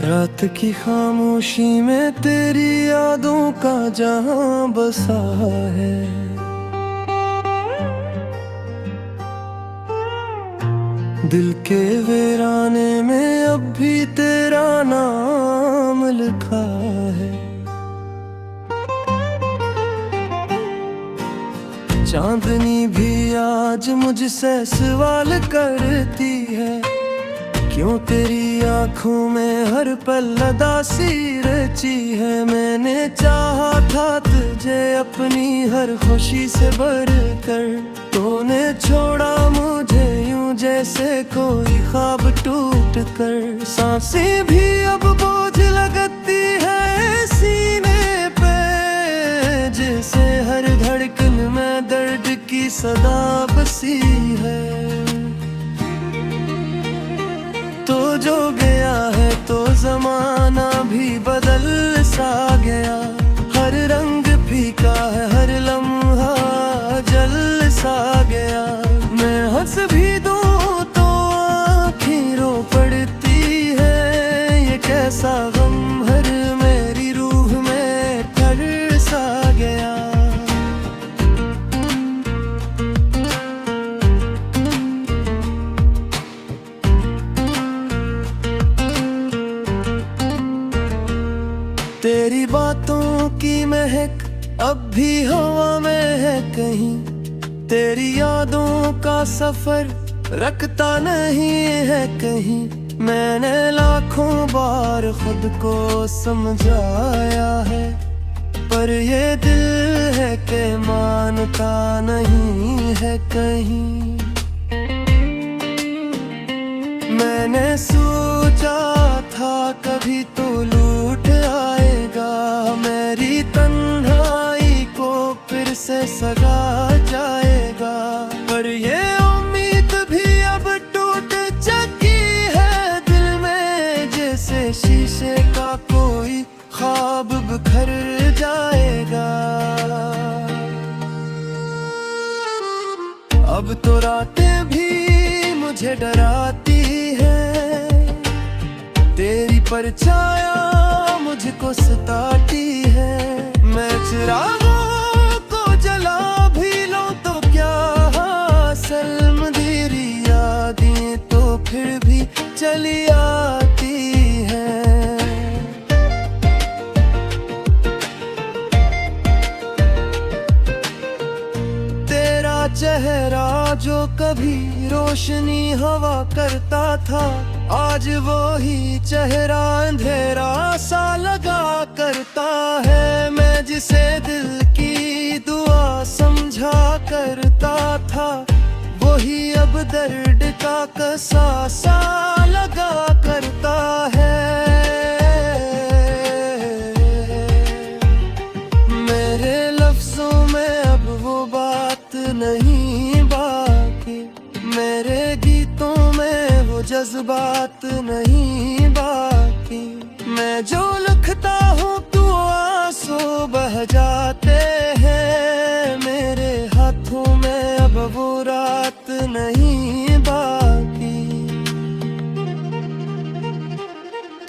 रात की खामोशी में तेरी यादों का जहां बसा है। दिल के वीराने में अब भी तेरा नाम लिखा है। चांदनी भी आज मुझसे सवाल करती है, क्यों तेरी आंखों में हर पल उदासी रची है। मैंने चाहा था तुझे अपनी हर खुशी से बढ़कर, तूने छोड़ा मुझे यूं जैसे कोई ख्वाब टूट कर। सांसें भी अब बोझ लगती है सीने पे, जैसे हर धड़कन में दर्द की सदा बसी है। तो जो गया है तो जमाना भी बदल सा गया। हर रंग फीका है, हर लम्हा जल सा गया। मैं हंस भी दूं तो आँखें रो पड़ती है। ये कैसा गम हर मेरी रूह में ठहर सा गया। तेरी बातों की महक अब भी हवा में है कहीं। तेरी यादों का सफर रखता नहीं है कहीं। मैंने लाखों बार खुद को समझाया है, पर ये दिल है कि मानता नहीं है कहीं। मैंने सोचा था कभी तो लूट आएगा, मेरी तन्हाई को फिर से सगा जाएगा। पर ये उम्मीद भी अब टूट चुकी है दिल में, जैसे शीशे का कोई ख्वाब बिखर जाएगा। अब तो रातें भी मुझे डराती है, तेरी परछाया मुझको सताती है। मैं चिरागों को जला भी लूं तो क्या हासिल, मेरी यादें तो फिर भी चली आती हैं। तेरा चेहरा जो कभी रोशनी हवा करता था, आज वो ही चेहरा अंधेरा सा लगा करता है। मैं जिसे दिल की दुआ समझा करता था, वही अब दर्द का कसा सा लगा करता है। मेरे लफ्जों में अब वो बात नहीं बाकी, मेरे गीतों में वो जज्बात नहीं बाकी। मैं जो लिखता हूँ तो आंसू बह जाते हैं, मेरे हाथों में अब वो रात नहीं बाकी।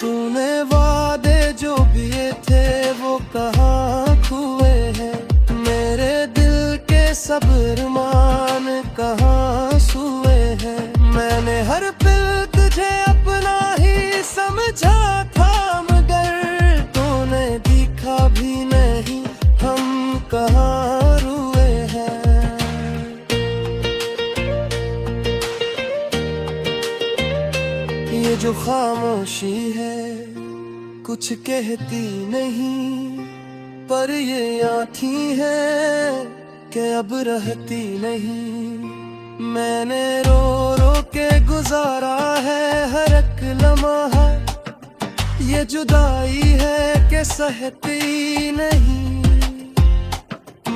तूने वादे जो किए थे वो कहाँ खोए हैं, मेरे दिल के सब अरमान कहाँ सोए हैं। मैंने हर पल तुझे अपना ही समझा था, मगर तूने दिखा भी नहीं हम कहाँ रुए हैं। ये जो खामोशी है कुछ कहती नहीं, पर ये आँखें हैं कि अब रहती नहीं। मैंने रो रो के गुजारा है हर एक लम्हा, ये जुदाई है कि सहती नहीं।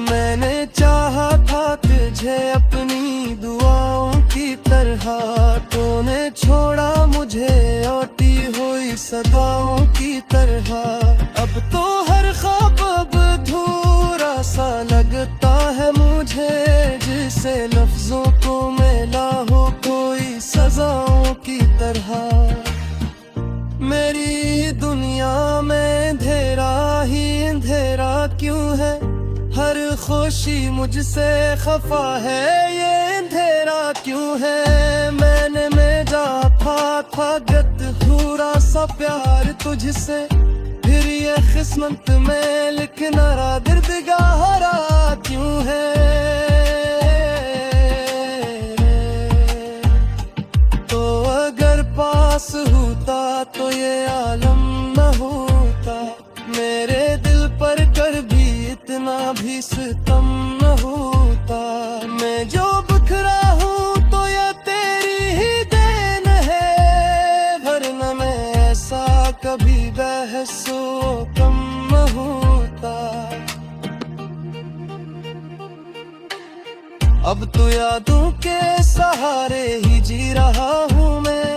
मैंने चाहा था तुझे अपनी दुआओं की तरह, तूने छोड़ा मुझे औटी हुई सदाओं की तरह। अब तो हर ख्वाब अब अधूरा सा लगता है मुझे, जिसे लफ्जों को मिला हो कोई सजाओं की तरह। मेरी क्यों है, हर खुशी मुझसे खफा है, ये अंधेरा क्यों है। मैंने मेरा था गदहूरा सा प्यार तुझसे, फिर ये किस्मत में लिखना दर्द गहरा क्यों है। तो अगर पास होता तो ये आलम न होता, मेरे दिल पर कर भी इतना भी सितम न होता। मैं जो बिखरा हूँ तो ये तेरी ही देन है, वरना मैं ऐसा कभी बहसो कम न होता। अब तो यादों के सहारे ही जी रहा हूँ मैं,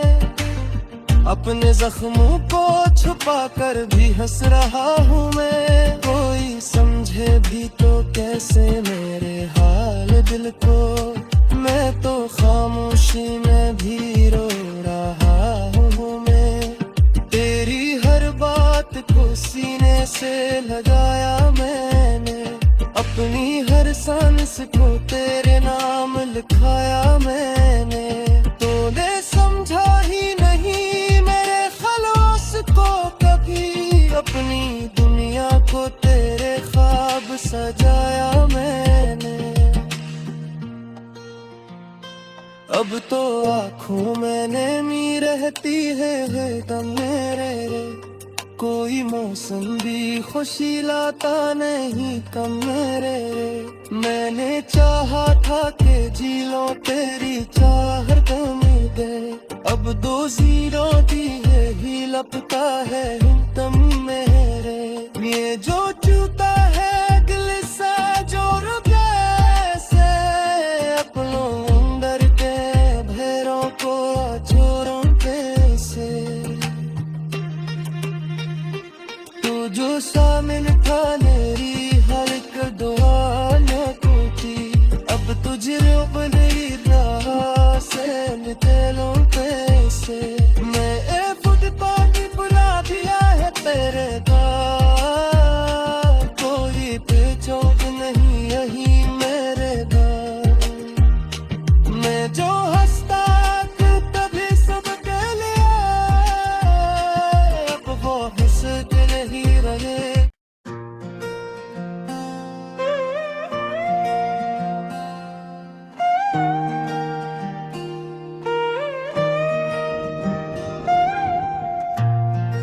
अपने जख्मों को छुपा कर भी हंस रहा हूँ मैं। कोई समझे भी तो कैसे मेरे हाल दिल को, मैं तो खामोशी में भी रो रहा हूँ मैं। तेरी हर बात को सीने से लगाया मैंने, अपनी हर सांस को तेरे नाम लिखाया मैंने। तूने समझा ही नहीं मेरे खलास को कभी, अपनी दुनिया को तेरे ख्वाब सजाया मैंने। अब तो आँखों में नमी रहती है दम मेरे, कोई मौसम भी खुशी लाता नहीं कम मेरे। मैंने चाहा था कि जी लो तेरी चाहत कमी दे, अब दो जीरो दी है ही लपता है तुम मेरे। ये जो चूता है दिल सा जोर से, अपनों अंदर के भैरों को छोरों कैसे। जो शामिल था मेरी हर एक दुआ न टूटी, अब तुझे बनी रहा से निकलों कैसे। मैं ए फुट पानी बुला दिया है तेरे का, कोई पेचोक नहीं यही मेरे दा। मैं जो हंसता तभी सब कह लिया, अब वो हंसते नहीं रहे।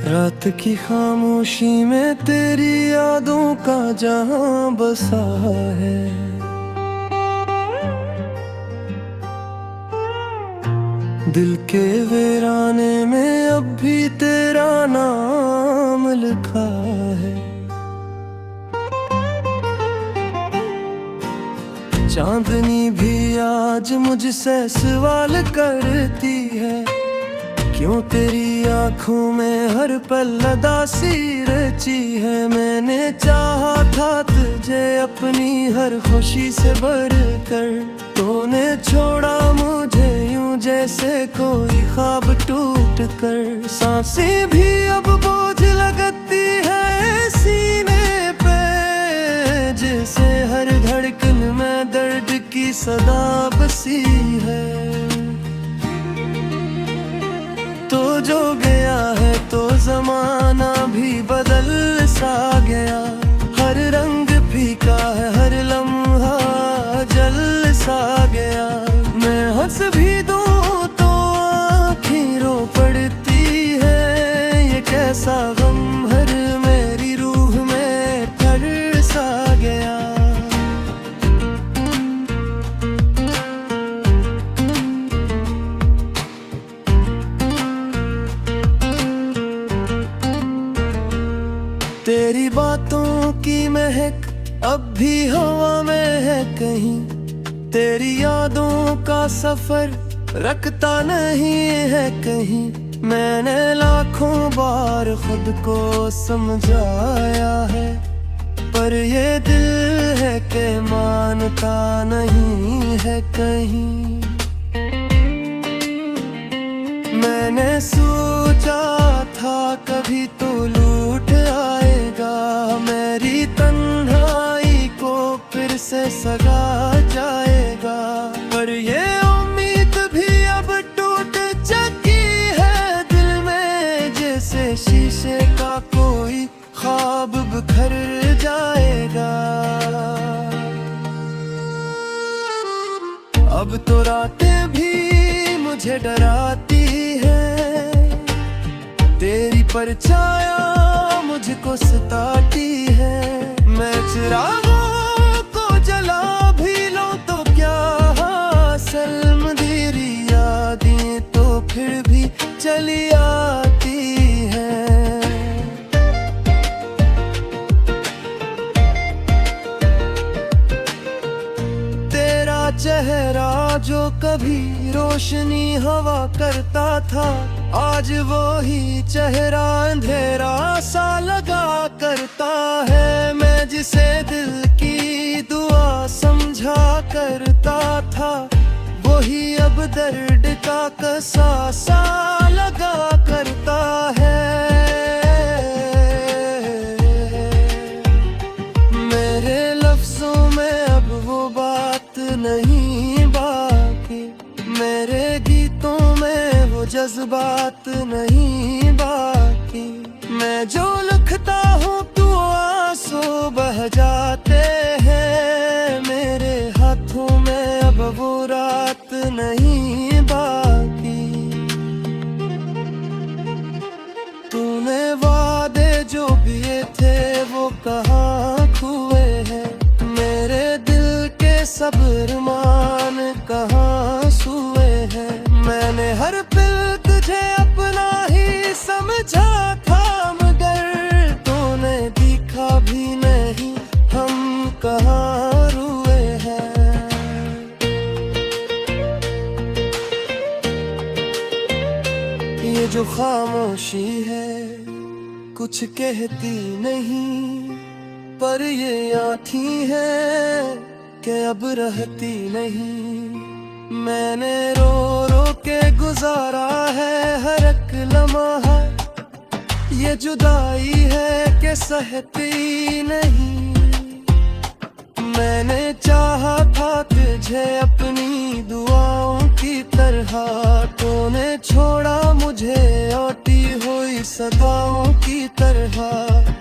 रात की खामोशी में तेरी यादों का जहां बसा है, दिल के वीराने में अब भी तेरा नाम लिखा है। चांदनी भी आज मुझसे सवाल करती है, क्यों तेरी आंखों में हर पल उदासी रची है। मैंने चाहा था तुझे अपनी हर खुशी से बढ़कर, तूने छोड़ा मुझे यूं जैसे कोई ख्वाब टूट कर। सांसें भी अब बोझ लगती है सीने पे, जैसे हर धड़कन में दर्द की सदा बसी है। तो जो गया है तो जमाना भी बदल सा गया, हर रंग फीका है हर लम्हा जल सा गया। मैं हंस भी दूं तो आँखें रो पड़ती है, ये कैसा गम हर मेरी रूह में ठर सा गया। तेरी बातों की महक अब भी हवा में है कहीं, तेरी यादों का सफर रखता नहीं है कहीं। मैंने लाखों बार खुद को समझाया है, पर ये दिल है कि मानता नहीं है कहीं। मैंने सोचा था कभी तो लूट आएगा, मेरी तन सगा जाएगा। पर ये उम्मीद भी अब टूट चुकी है दिल में, जैसे शीशे का कोई ख्वाब बिखर जाएगा। अब तो रातें भी मुझे डराती है, तेरी परछाया मुझको सताती है। मैं चिरागों को जला भी लूं तो क्या हासिल, मेरी यादें तो फिर भी चली आती है। तेरा चेहरा जो कभी रोशनी हवा करता था, आज वो ही चेहरा अंधेरा सा लगा करता है। मैं जिसे दिल की दुआ समझा करता था, वही अब दर्द का कसा सा लगा करता है। मेरे लफ्जों में अब वो बात नहीं बाकी, मेरे गीतों में वो जज्बात नहीं बाकी। मैं जो लिखता हूँ तो आंसू बह जाते हैं, मेरे हाथों में अब वो रात नहीं बाकी। तूने वादे जो किए थे वो कहाँ खोए हैं, मेरे दिल के सब अरमान कहाँ सोए हैं। मैंने हर पल तुझे अपना ही समझा था, मगर तूने दिखा भी नहीं हम कहाँ रुए हैं। ये जो खामोशी है कुछ कहती नहीं, पर ये आँखें हैं कि अब रहती नहीं। मैंने रो रो के गुजारा है हर एक लम्हा, ये जुदाई है कि सहती नहीं। मैंने चाहा था तुझे अपनी दुआओं की तरह, तूने छोड़ा मुझे औटी हुई सदाओं की तरह।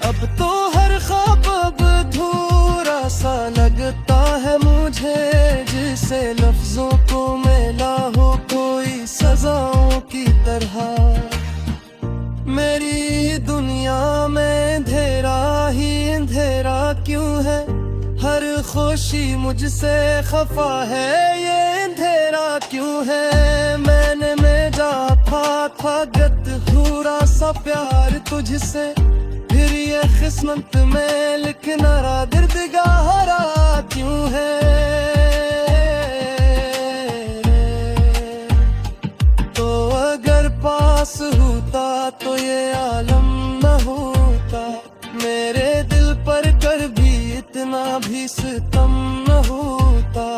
अब तो हर ख्वाब अब अधूरा सा लगता है मुझे, जिसे लफ्जों को मिला हो कोई सजाओं की तरह। मेरी दुनिया में अंधेरा ही अंधेरा क्यों है, हर खुशी मुझसे खफा है, ये अंधेरा क्यों है। मैंने मेरा था गदूरा सा प्यार तुझसे, फिर ये किस्मत में लिखना दर्द गहरा क्यों है। तो अगर पास होता तो ये आलम न होता, मेरे दिल पर कर भी इतना भी सितम न होता।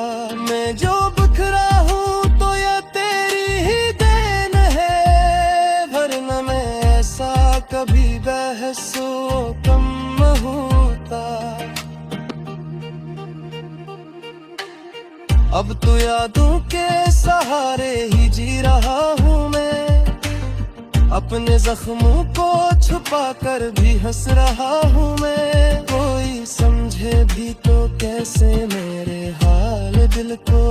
मैं जो बिखरा हूँ तो ये तेरी ही देन है, वरना मैं ऐसा कभी बहसो कम न होता। अब तो यादों के सहारे ही जी रहा हूँ मैं, अपने जख्मों को छुपा कर भी हंस रहा हूँ मैं। कोई समझे भी तो कैसे मेरे हाल दिल को,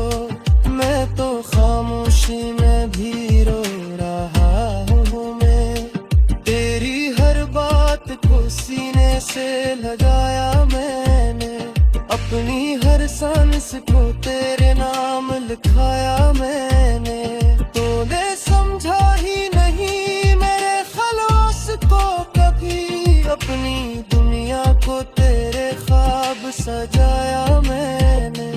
मैं तो खामोशी में भी रो रहा हूँ मैं। तेरी हर बात को सीने से लगाया मैंने, अपनी हर सांस को तेरे नाम लिखाया मैंने। तूने समझा ही नहीं मेरे खलास को कभी, अपनी दुनिया को तेरे ख्वाब सजाया मैंने।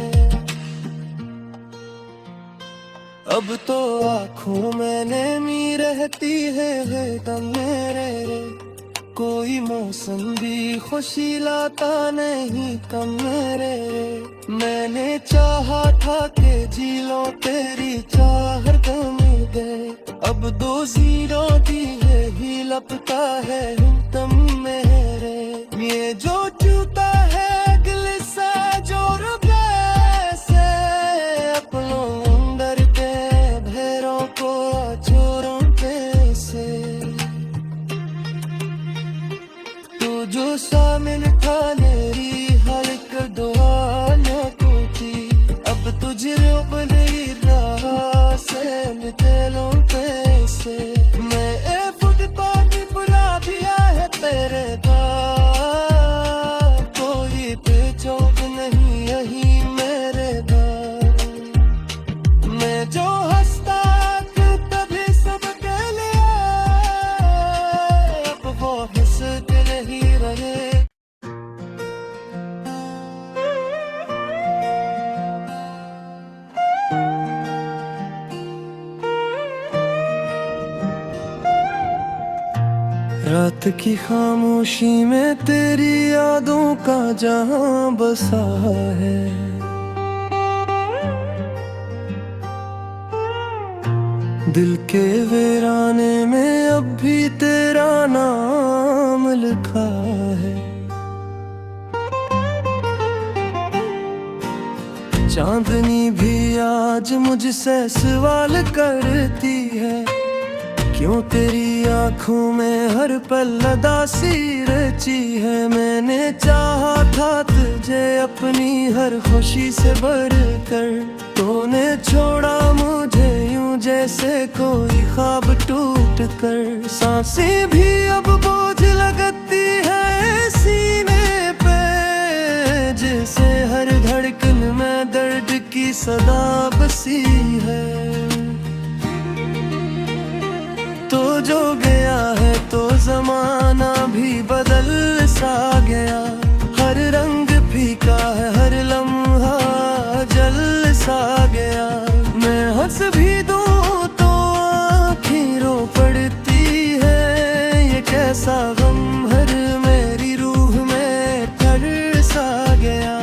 अब तो आँखों में नमी रहती है दम मेरे, कोई मौसम भी खुशी लाता नहीं कम मेरे। मैंने चाहा था कि जी लो तेरी चाह दम दे, अब दो जीरो दिए ही लपता है तुम मेरे। ये जो चूता है दिल सा जो रुपया रात की खामोशी में तेरी यादों का जहां बसा है। दिल के वीराने में अब भी तेरा नाम लिखा है। चांदनी भी आज मुझसे सवाल करती है, क्यों तेरी आंखों में हर पल उदासी रची है। मैंने चाहा था तुझे अपनी हर खुशी से बढ़कर, तूने छोड़ा मुझे यूं जैसे कोई ख्वाब टूट कर। सांसें भी अब बोझ लगती है सीने पे, जैसे हर धड़कन में दर्द की सदा बसी है। तो जो गया है तो जमाना भी बदल सा गया। हर रंग फीका है, हर लम्हा जल सा गया। मैं हंस भी दूं तो आँखें रो पड़ती है। ये कैसा गम हर मेरी रूह में ठर सा गया।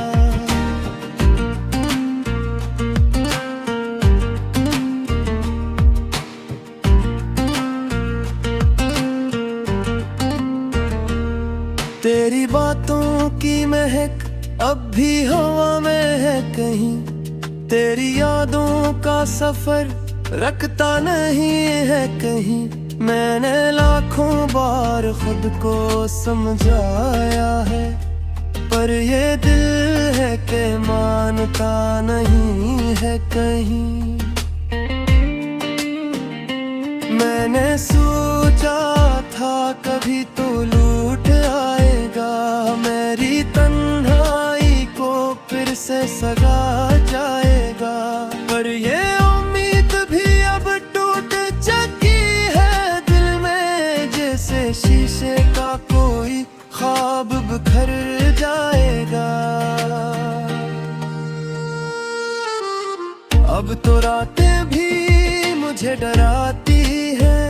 तेरी बातों की महक अब भी हवा में है कहीं। तेरी यादों का सफर रखता नहीं है कहीं। मैंने लाखों बार खुद को समझाया है, पर ये दिल है कि मानता नहीं है कहीं। मैंने सोचा था कभी तो लूट आएगा, मेरी तन्हाई को फिर से सगा जाएगा। पर ये उम्मीद भी अब टूट चुकी है दिल में, जैसे शीशे का कोई ख्वाब बिखर जाएगा। अब तो रातें भी मुझे डराती है,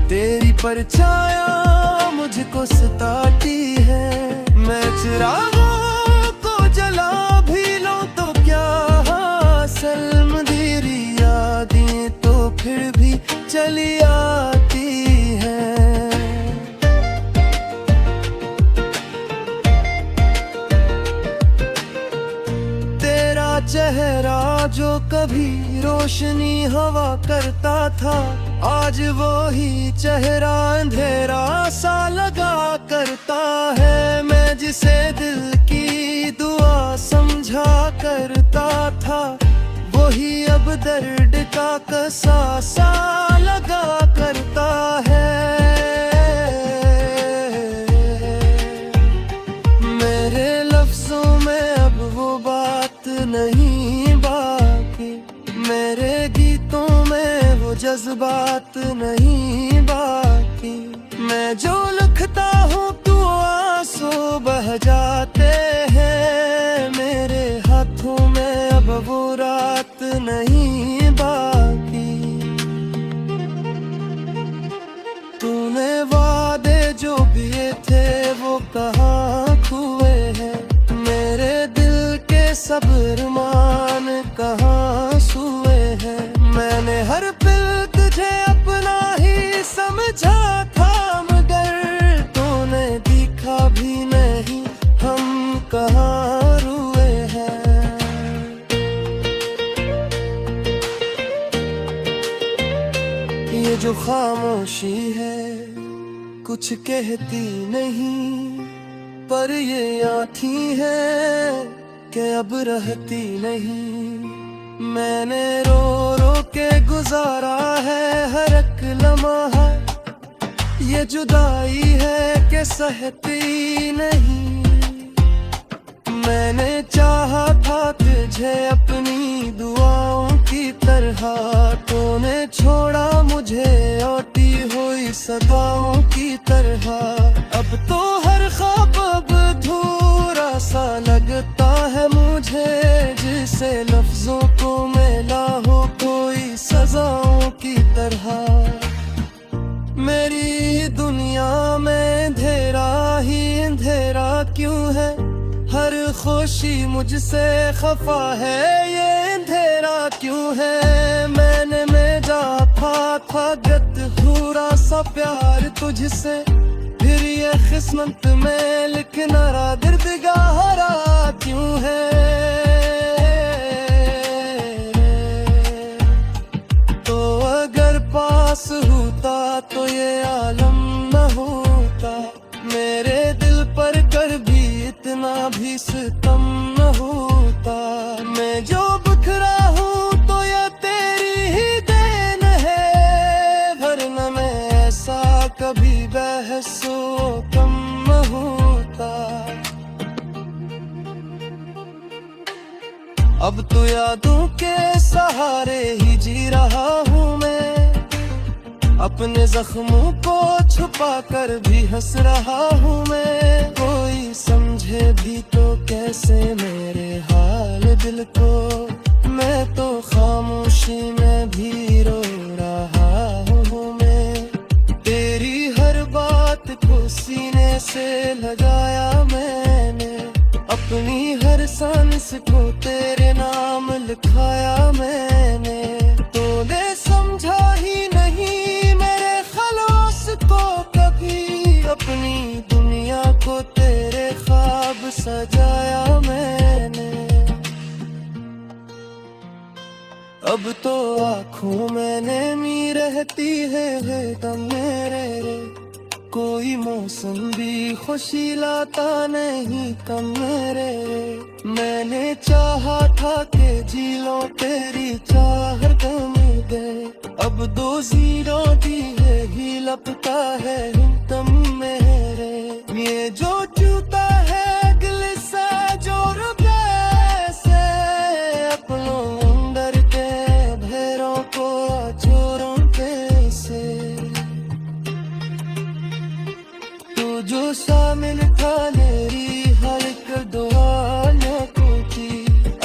तेरी परछाया मुझको सताती है। मैं चिरागों को जला भी लूं तो क्या हासिल, मेरी यादें तो फिर भी चली आती है। तेरा चेहरा जो कभी रोशनी हवा करता था, आज वो ही चेहरा अंधेरा सा लगा करता है। मैं जिसे दिल की दुआ समझा करता था, वही अब दर्द का कसा सा लगा करता है। मेरे लफ्जों में अब वो बात नहीं बाकी, मेरे गीतों में वो जज्बात नहीं बाकी। मैं जो लिखता हूँ तू आंसू बह जाते हैं, मेरे हाथों में अब वो रात नहीं बाकी। तूने वादे जो किए थे वो कहाँ खोए हैं, मेरे दिल के सब अरमान कहाँ सोए हैं। मैंने हर पल तुझे अपना ही समझा था, मगर तूने दिखा भी नहीं हम कहाँ रुए हैं। ये जो खामोशी है कुछ कहती नहीं, पर ये आँखें हैं कि अब रहती नहीं। मैंने रो रो के गुजारा है हर एक लम्हा, ये जुदाई है कि सहती नहीं। मैंने चाहा था तुझे अपनी दुआओं की तरह, तूने छोड़ा मुझे औटी हुई सदाओं की तरह। अब तो हर ख्वाब अब अधूरा सा लगता है मुझे, जिसे लफ्जों को मिला हो कोई सजाओं की तरह। मेरी क्यों है, हर खुशी मुझसे खफा है, ये अंधेरा क्यों है। मैंने मेरा था गदूरा सा प्यार तुझसे, फिर ये किस्मत में लिखना दर्द गहरा क्यों है। तो अगर पास होता तो ये आलम न होता, मेरे दिल पर कर भी इतना भी सितम न होता। मैं जो बिखरा हूँ तो ये तेरी ही देन है, वरना मैं ऐसा कभी बहसो कम न होता। अब तो यादों के सहारे ही जी रहा हूँ मैं, अपने जख्मों को छुपा कर भी हंस रहा हूँ मैं। कोई समझे भी तो कैसे मेरे हाल दिल को, मैं तो खामोशी में भी रो रहा हूँ मैं। तेरी हर बात को सीने से लगाया मैंने, अपनी हर सांस को तेरे नाम लिखाया मैंने। तूने समझा ही नहीं मेरे खलास को कभी, अपनी दुनिया को तेरे ख्वाब सजाया मैंने। अब तो आँखों में नैनी रहती है दम मेरे, कोई मौसम भी खुशी लाता नहीं कम मेरे। मैंने चाहा था कि जी लो तेरी चाह दम दे, अब दो जीरो दी है ही लपटा है तुम मेरे। ये जो जूता है दिल से जोर से, अपनों अंदर के भैरों को छोरों कैसे। तू जो शामिल था मेरी हर एक दुआ न की,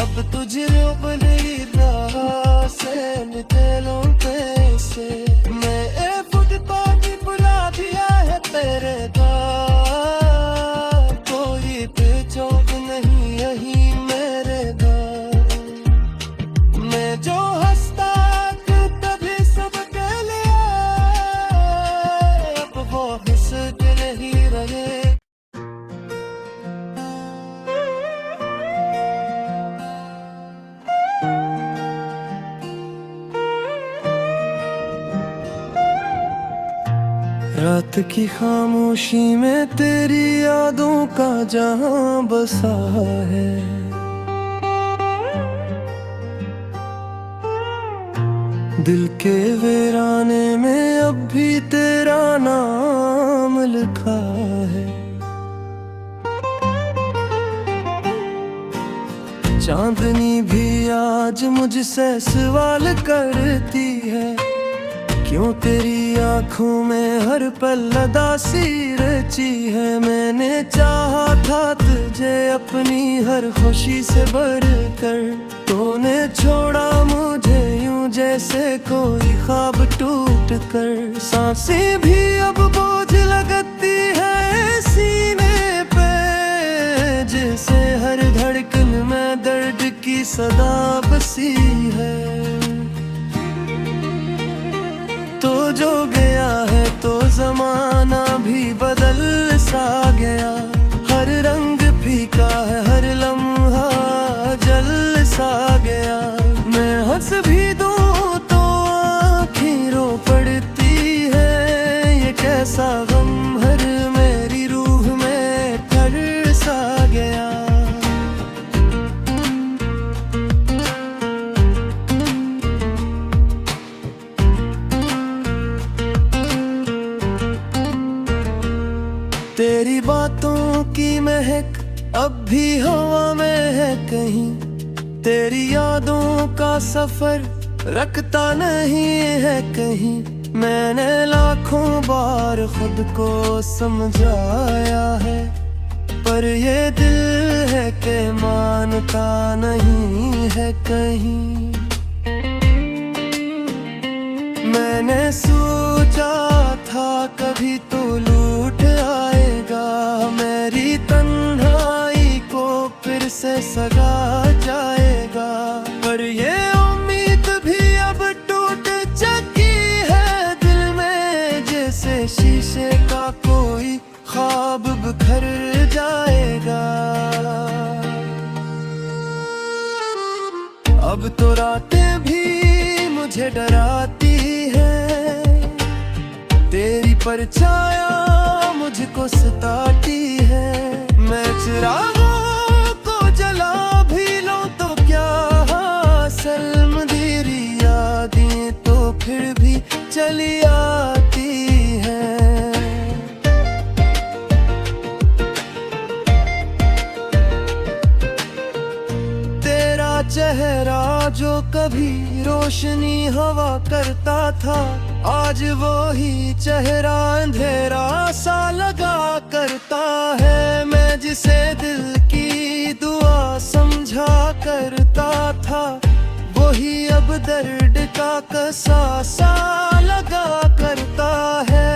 अब तुझे रोक नहीं रहा से निकलों कैसे। मैं ए फुटता भी बुला दिया है तेरे दा, कोई पे चौक नहीं यही मेरे दा। मैं जो हंसता तभी सबके लिए, अब वो हंस के नहीं रहे। रात की खामोशी में तेरी यादों का जहां बसा है, दिल के वीराने में अब भी तेरा नाम लिखा है। चांदनी भी आज मुझसे सवाल करती है, क्यों तेरी आँखों में हर पल उदासी रची है। मैंने चाहा था तुझे अपनी हर खुशी से बढ़कर, तूने छोड़ा मुझे यूं जैसे कोई ख्वाब टूट कर। सांसें भी अब बोझ लगती है सीने पे, जैसे हर धड़कन में दर्द की सदा बसी है। तो जो गया है तो जमाना भी बदल सा गया, हर रंग फीका है हर लम्हा जल सा गया। मैं हंस भी दूं तो आँखें रो पड़ती है, ये कैसा गम हर मेरी रूह में ठर सा गया। तेरी बातों की महक अब भी हवा में है कहीं, तेरी यादों का सफर रखता नहीं है कहीं। मैंने लाखों बार खुद को समझाया है, पर ये दिल है कि मानता नहीं है कहीं। मैंने सोचा था कभी तो लूट आएगा, मेरी तन्हाई को फिर से सजा जाएगा। पर ये उम्मीद भी अब टूट चुकी है दिल में, जैसे शीशे का कोई ख्वाब बिखर जाएगा। अब तो रातें भी मुझे डराती है, तेरी परछाया मुझको सताती है। मैं चिरागों को जला भी लूं तो क्या हासिल, मेरी यादें तो फिर भी चली आती हैं। तेरा चेहरा जो कभी रोशनी हवा करता था, आज वो ही चेहरा अंधेरा सा लगा करता है। मैं जिसे दिल की दुआ समझा करता था, वही अब दर्द का कसा सा लगा करता है।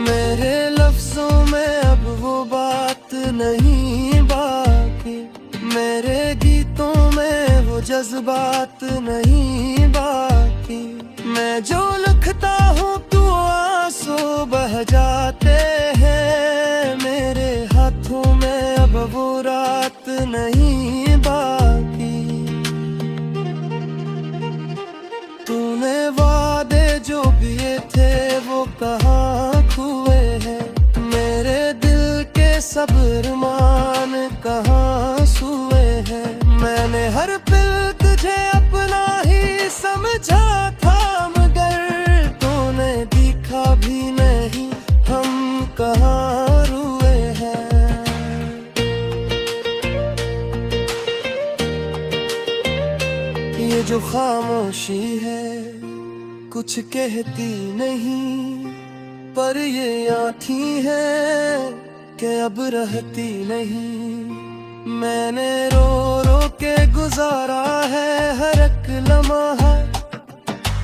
मेरे लफ्जों में अब वो बात नहीं बाकी, मेरे गीतों में वो जज्बात नहीं बाकी। मैं जो लिखता हूँ तू आंसू बह जाते हैं, मेरे हाथों में अब वो रात नहीं बाकी। तूने वादे जो किए थे वो कहाँ खोए हैं, मेरे दिल के सब अरमान कहाँ सोए हैं। मैंने हर पल तुझे अपना ही समझा था, मगर तूने दिखा भी नहीं हम कहाँ रुए हैं। ये जो खामोशी है कुछ कहती नहीं, पर ये आँखें हैं कि अब रहती नहीं। मैंने रो रो के गुजारा है हर एक लम्हा,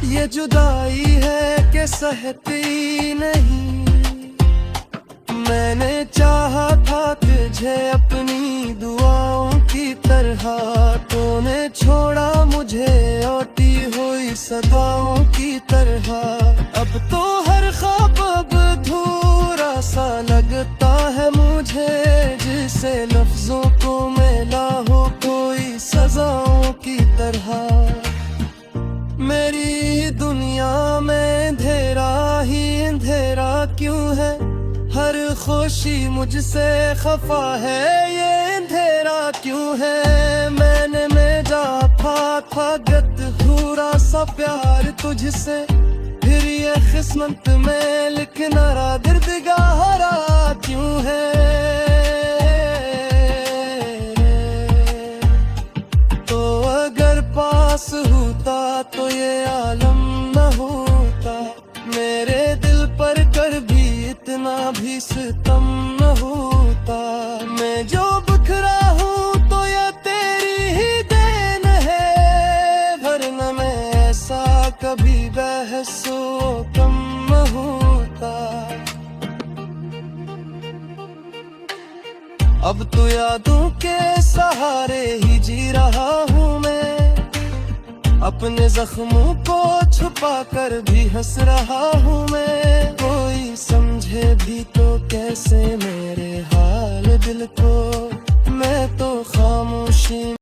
ये जुदाई है कि सहती नहीं। मैंने चाहा था तुझे अपनी दुआओं की तरह, तूने छोड़ा मुझे औटी हुई सदाओं की तरह। अब तो हर ख्वाब अब अधूरा सा लगता है मुझे, जिसे लफ्जों को मिला हो कोई सजाओं की तरह। मेरी दुनिया में अंधेरा ही अंधेरा क्यों है, हर खुशी मुझसे खफा है, ये अंधेरा क्यों है। मैंने मेरा था गदहूरा सा प्यार तुझसे, फिर ये किस्मत में लिखना दर्द गहरा क्यों है। तो अगर पास होता तो ये आलम न होता, मेरे दिल पर कर भी इतना भी सितम न होता। मैं जो बिखरा हूँ तो ये तेरी ही देन है, वरना मैं ऐसा कभी बहसो कम न होता। अब तो यादों के सहारे ही जी रहा हूँ मैं, अपने जख्मों को छुपा कर भी हंस रहा हूँ मैं। कोई समझे भी तो कैसे मेरे हाल दिल को, मैं तो खामोशी